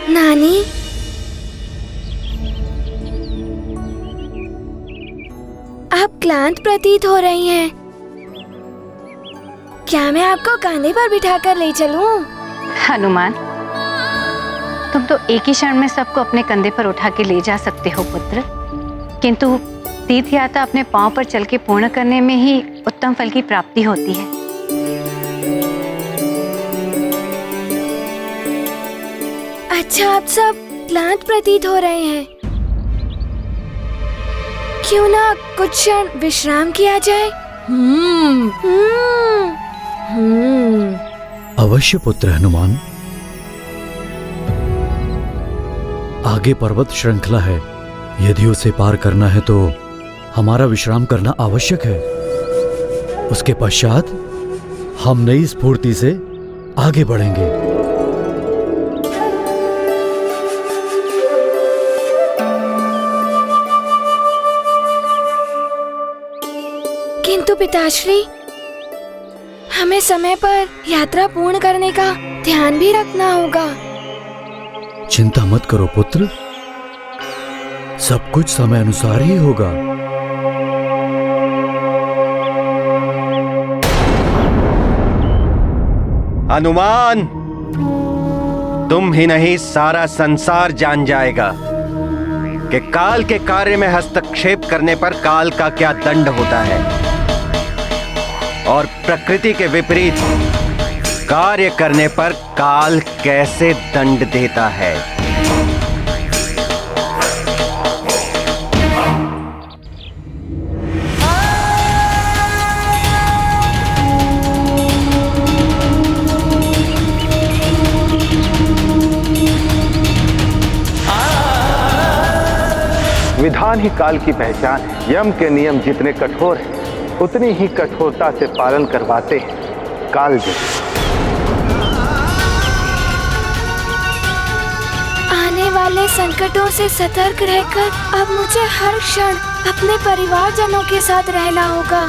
नानी, आप क्लांत प्रतीत हो रही हैं। क्या मैं आपको कंधे पर बिठाकर ले चलूं? हनुमान, तुम तो एक ही क्षण में सबको अपने कंधे पर उठा के ले जा सकते हो पुत्र, किंतु तीर्थ यात्रा अपने पांव पर चल के पूर्ण करने में ही उत्तम फल की प्राप्ति होती है। अच्छा, आप सब क्लांत प्रतीत हो रहे हैं। क्यों ना कुछ क्षण विश्राम किया जाए? अवश्य पुत्र हनुमान। आगे पर्वत श्रृंखला है, यदि उसे पार करना है तो हमारा विश्राम करना आवश्यक है। उसके पश्चात हम नई स्फूर्ति से आगे बढ़ेंगे। किंतु पिताश्री, हमें समय पर यात्रा पूर्ण करने का ध्यान भी रखना होगा। चिंता मत करो पुत्र, सब कुछ समय अनुसार ही होगा। हनुमान, तुम ही नहीं सारा संसार जान जाएगा कि काल के कार्य में हस्तक्षेप करने पर काल का क्या दंड होता है और प्रकृति के विपरीत कार्य करने पर काल कैसे दंड देता है। विधान ही काल की पहचान है। यम के नियम जितने कठोर हैं, उतनी ही कठोरता से पालन करवाते हैं काल जी। आने वाले संकटों से सतर्क रहकर अब मुझे हर क्षण अपने परिवारजनों के साथ रहना होगा।